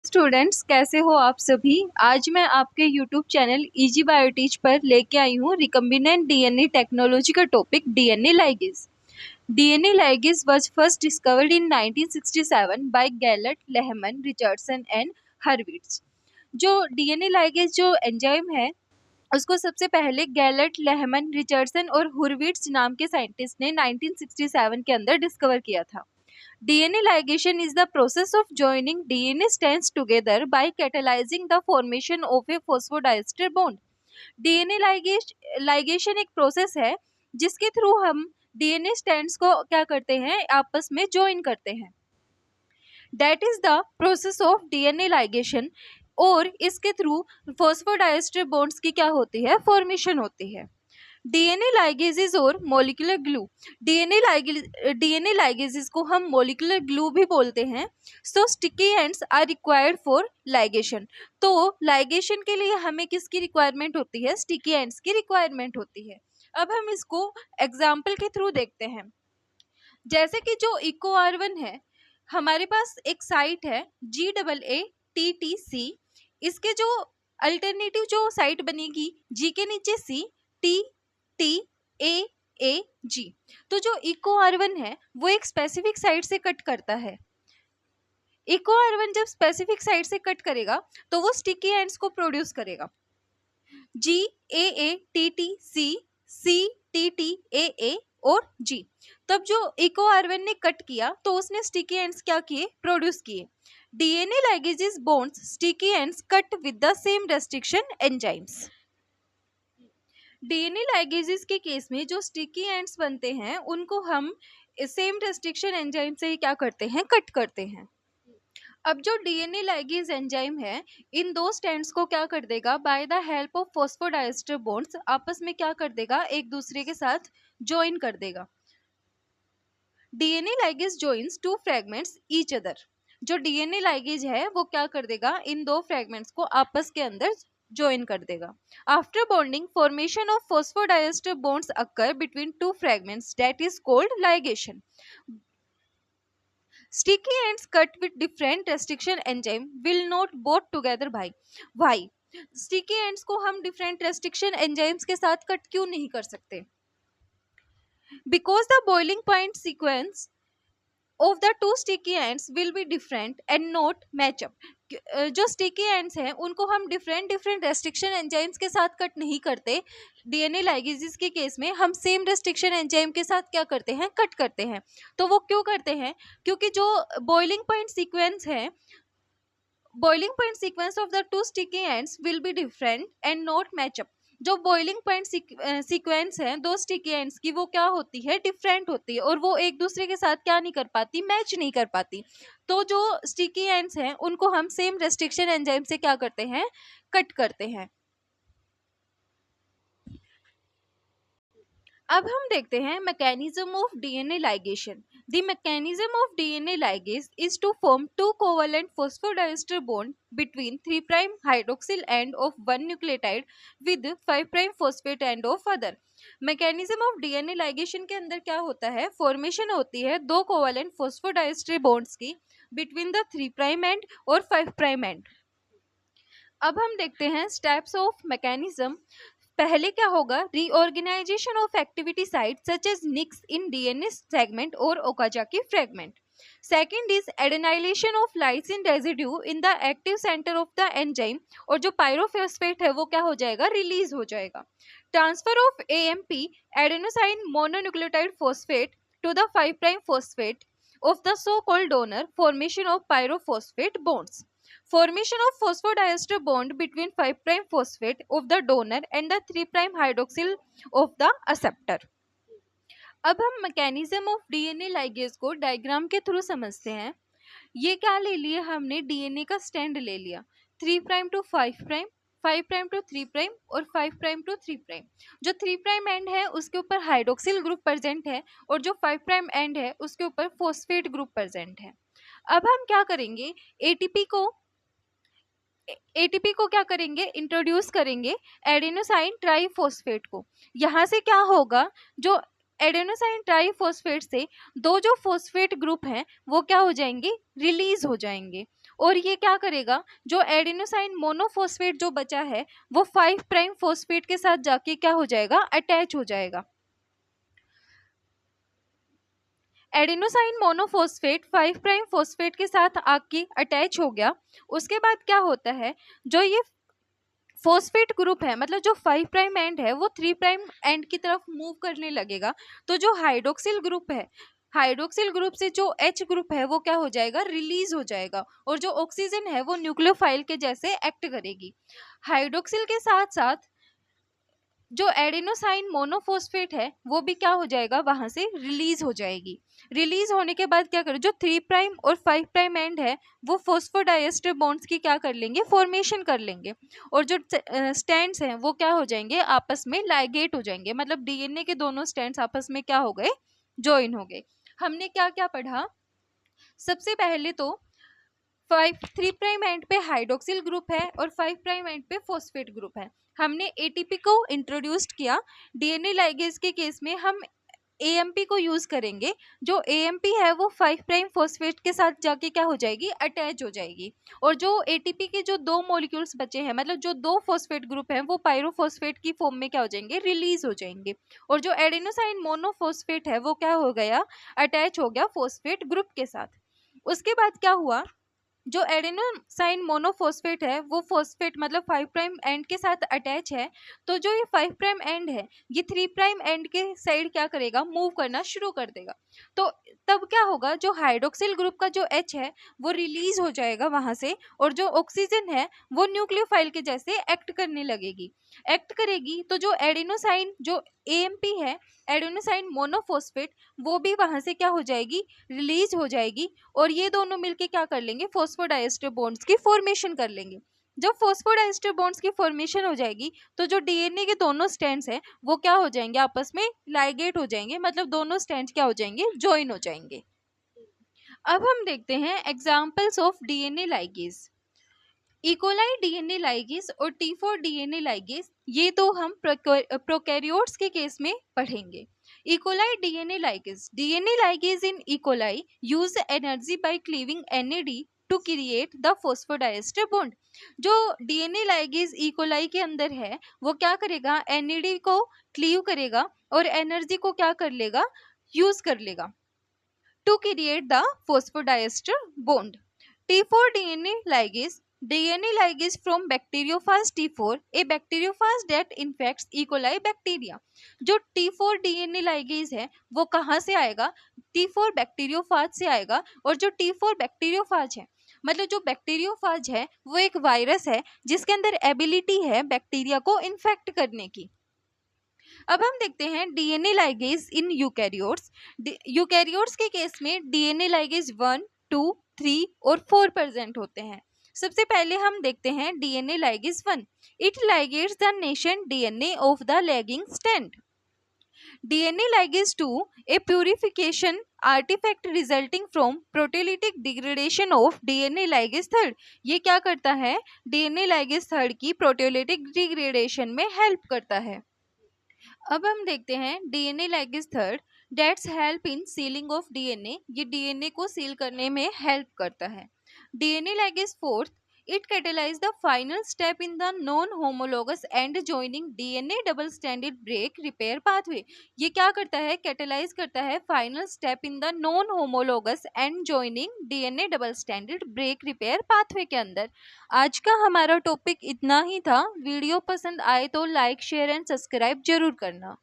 Students, कैसे हो आप सभी। आज मैं आपके यूट्यूब चैनल इजी बायोटीच पर लेके आई हूँ रिकम्बिनेंट डीएनए टेक्नोलॉजी का topic DNA ligase. DNA ligase was first discovered in 1967 by Gellert, Lehman, Richardson and Hurwitz. जो डीएनए लाइगेज जो एंजाइम है उसको सबसे पहले गैलेट, लेहमन, रिचर्डसन और हुरविट्ज नाम के साइंटिस्ट ने 1967 के अंदर डिस्कवर किया था। DNA ligation is the process of joining DNA strands together by catalyzing the formation of a phosphodiester bond. DNA ligation एक प्रोसेस है जिसके थ्रू हम DNA strands को क्या करते हैं, आपस में ज्वाइन करते हैं। That is the process of DNA ligation। और इसके थ्रू फॉस्फोडाइस्टर बॉन्ड्स की क्या होती है, फॉर्मेशन होती है। डीएनए लाइगेजेस और मॉलिक्यूलर ग्लू। डीएनए लाइगेजेस को हम मॉलिक्यूलर ग्लू भी बोलते हैं। So sticky ends are required for ligation. तो लाइगेशन के लिए हमें किसकी रिक्वायरमेंट होती है, स्टिकी एंड्स की रिक्वायरमेंट होती है। अब हम इसको एग्जाम्पल के थ्रू देखते हैं। जैसे कि जो इको R1 है, हमारे पास एक साइट है GAATTC। इसके जो अल्टरनेटिव जो साइट बनेगी G के नीचे C, TAG। तो जो इको R1 है वो एक स्पेसिफिक साइट से कट करता है। इको R1 जब स्पेसिफिक साइट से कट करेगा तो वो स्टिकी एंड्स को प्रोड्यूस करेगा। GAATTC, CTTAA और G। तब जो इको R1 ने कट किया तो उसने स्टिकी एंड्स क्या किए, प्रोड्यूस किए। DNA ligases bonds sticky ends cut with the same restriction enzymes. DNA ligases के केस में जो स्टिकी एंड्स बनते हैं उनको हम सेम रेस्ट्रिक्शन एंजाइम से ही क्या करते हैं, कट करते हैं। अब जो डीएनए लाइगेज एंजाइम है इन दो स्ट्रैंड्स को क्या कर देगा, by the help of phosphodiester bonds आपस में क्या कर देगा, एक दूसरे के साथ ज्वाइन कर देगा। DNA ligase joins two fragments each other. जो डीएनए लाइगेज है वो क्या कर देगा, इन दो फ्रैगमेंट्स को आपस के अंदर ज्वाइन कर देगा। After bonding formation of phosphodiester bonds occur between two fragments, that is called ligation. Sticky ends cut with different restriction enzyme will not bond together by why? Sticky ends को हम different restriction enzymes के साथ cut क्यों नहीं कर सकते? Because the boiling point sequence of the two sticky ends will be different and not match up। जो sticky ends हैं उनको हम डिफरेंट रेस्ट्रिक्शन एंजाइम्स के साथ कट नहीं करते। डीएनए लाइगेजेस के केस में हम सेम रेस्ट्रिक्शन एंजाइम के साथ क्या करते हैं, कट करते हैं। तो वो क्यों करते हैं, क्योंकि जो बॉइलिंग पॉइंट सीक्वेंस है, boiling point sequence of the two sticky ends will be different and not match up. जो बॉइलिंग पॉइंट सीक्वेंस है दो स्टिकी एंड्स की, वो क्या होती है, डिफरेंट होती है और वो एक दूसरे के साथ क्या नहीं कर पाती, मैच नहीं कर पाती। तो जो स्टिकी एंड्स हैं उनको हम सेम रेस्ट्रिक्शन एंजाइम से क्या करते हैं, कट करते हैं। अब हम देखते हैं mechanism of DNA ligation. The mechanism of DNA ligase is to form two covalent phosphodiester bond between 3' hydroxyl end of one nucleotide with 5' phosphate end of other. Mechanism of DNA ligation के अंदर क्या होता है, formation होती है दो covalent phosphodiester bonds की between the 3' end और 5' एंड। अब हम देखते हैं स्टेप्स ऑफ मैकेनिज्म। पहले क्या होगा, reorganization of activity site such as nicks in DNA segment और Okazaki fragment. Second is adenylation of lysine residue in the active centre of the enzyme, और जो पायरोफॉस्फेट है वो क्या हो जाएगा, रिलीज हो जाएगा। Transfer of AMP adenosine mononucleotide phosphate to the 5' phosphate of the so called donor, formation of pyrophosphate bonds. Formation of phosphodiester bond between 5' phosphate of the donor and the 3' hydroxyl of the acceptor। अब हम mechanism of DNA ligase को diagram के through समझते हैं। ये क्या ले लिया हमने, डीएनए का स्टैंड ले लिया 3' टू 5', 5' टू 3' और 5' टू 3'। जो 3' एंड है उसके ऊपर हाइड्रोक्सिल ग्रुप प्रेजेंट है और जो 5' एंड है उसके ऊपर फॉस्फेट ग्रुप प्रेजेंट है। अब हम क्या करेंगे, एटीपी को क्या करेंगे, इंट्रोड्यूस करेंगे एडेनोसाइन ट्राइफॉस्फेट को। यहाँ से क्या होगा, जो एडेनोसाइन ट्राइफॉस्फेट से दो जो फॉस्फेट ग्रुप हैं वो क्या हो जाएंगे, रिलीज हो जाएंगे और ये क्या करेगा, जो एडेनोसाइन मोनोफॉस्फेट जो बचा है वो 5 प्राइम फॉस्फेट के साथ जाके क्या हो जाएगा, अटैच हो जाएगा। एडेनोसाइन मोनोफॉस्फेट 5 प्राइम फॉस्फेट के साथ आके अटैच हो गया। उसके बाद क्या होता है, जो ये फॉस्फेट ग्रुप है, मतलब जो 5 प्राइम एंड है वो 3 प्राइम एंड की तरफ मूव करने लगेगा। तो जो हाइड्रोक्सिल ग्रुप है, हाइड्रोक्सिल ग्रुप से जो H ग्रुप है वो क्या हो जाएगा, रिलीज हो जाएगा, और जो ऑक्सीजन है वो न्यूक्लियोफाइल के जैसे एक्ट करेगी। हाइड्रोक्सिल के साथ साथ जो एडेनोसाइन मोनोफॉस्फेट है वो भी क्या हो जाएगा, वहां से रिलीज हो जाएगी। रिलीज होने के बाद क्या करें, जो 3 प्राइम और 5 प्राइम एंड है वो फॉस्फोडाइएस्टर बॉन्ड्स की क्या कर लेंगे, फॉर्मेशन कर लेंगे, और जो स्टैंड्स हैं वो क्या हो जाएंगे, आपस में लाइगेट हो जाएंगे, मतलब डीएनए के दोनों स्टैंड्स आपस में क्या हो गए, ज्वाइन हो गए। हमने क्या क्या पढ़ा, सबसे पहले तो 3 प्राइम एंड पे हाइड्रोक्सिल ग्रुप है और 5 प्राइम एंड पे फॉस्फेट ग्रुप है। हमने एटीपी को इंट्रोड्यूस्ड किया। डीएनए लाइगेज के केस में हम एएमपी को यूज करेंगे। जो एएमपी है वो 5 प्राइम फॉस्फेट के साथ जाके क्या हो जाएगी, अटैच हो जाएगी, और जो एटीपी के जो 2 मॉलिक्यूल्स बचे हैं, मतलब जो 2 फॉस्फेट ग्रुप हैं वो पायरोफॉस्फेट की फॉर्म में क्या हो जाएंगे, रिलीज हो जाएंगे, और जो एडेनोसाइन मोनोफॉस्फेट है वो क्या हो गया, अटैच हो गया फॉस्फेट ग्रुप के साथ। उसके बाद क्या हुआ, जो एडेनोसाइन मोनोफॉस्फेट है वो फॉस्फेट मतलब 5 प्राइम एंड के साथ अटैच है। तो जो ये 5 प्राइम एंड है ये 3 प्राइम एंड के साइड क्या करेगा, मूव करना शुरू कर देगा। तो तब क्या होगा, जो हाइड्रोक्सिल ग्रुप का जो H है वो रिलीज हो जाएगा वहां से, और जो ऑक्सीजन है वो न्यूक्लियोफाइल के जैसे एक्ट करने लगेगी। एक्ट करेगी तो जो एडेनोसाइन जो एएमपी है, एडेनोसाइन मोनोफॉस्फेट, वो भी वहां से क्या हो जाएगी, रिलीज हो जाएगी, और ये दोनों मिलके क्या कर लेंगे, फॉस्फोडाइएस्टर बॉन्ड्स की फॉर्मेशन कर लेंगे। जब फॉस्फोडाइएस्टर बॉन्ड्स की फॉर्मेशन हो जाएगी तो जो डीएनए के दोनों स्ट्रैंड्स हैं वो क्या हो जाएंगे, आपस में लाइगेट हो जाएंगे, मतलब दोनों स्ट्रैंड्स क्या हो जाएंगे, ज्वाइन हो जाएंगे। अब हम देखते हैं examples of DNA ligase. E coli DNA ligase और T4 डीएनए लाइगेज, ये तो हम प्रोकैरियोट्स के केस में पढ़ेंगे। E coli DNA ligase in E coli use energy by cleaving NAD to create the phosphodiester bond. जो डीएनए लाइगेज इकोलाई के अंदर है वो क्या करेगा, NAD को क्लीव करेगा और एनर्जी को क्या कर लेगा, यूज कर लेगा to create the phosphodiester bond. T4 DNA ligase from bacteriophage T4, a bacteriophage that infects E. coli bacteria। जो T4 DNA ligase है वो कहाँ से आएगा, T4 बैक्टीरियोफाज से आएगा, और जो T4 बैक्टीरियोफाज है, मतलब जो बैक्टीरियोफाज है वो एक वायरस है जिसके अंदर एबिलिटी है बैक्टीरिया को इन्फेक्ट करने की। अब हम देखते हैं DNA ligase in eukaryotes. Eukaryotes के केस में डीएनए लाइगेज 1, 2, 3 और 4 प्रेजेंट होते हैं। सबसे पहले हम देखते हैं DNA ligase 1। It ligates the nascent DNA of the lagging strand. DNA ligase 2, a purification artefact resulting from proteolytic degradation of DNA ligase 3। ये क्या करता है, डीएनए लाइगेज 3 की प्रोटीलिटिक डिग्रेडेशन में हेल्प करता है। अब हम देखते हैं DNA ligase 3 that's help in sealing of DNA. ये डीएनए को सील करने में हेल्प करता है। DNA ligase 4, it catalyse the final step in the non homologous end joining DNA double standard break repair pathway. ये क्या करता है, कैटेलाइज करता है final step in the non homologous end joining DNA double standard break repair pathway के अंदर। आज का हमारा टॉपिक इतना ही था। वीडियो पसंद आए तो लाइक, शेयर एंड सब्सक्राइब जरूर करना।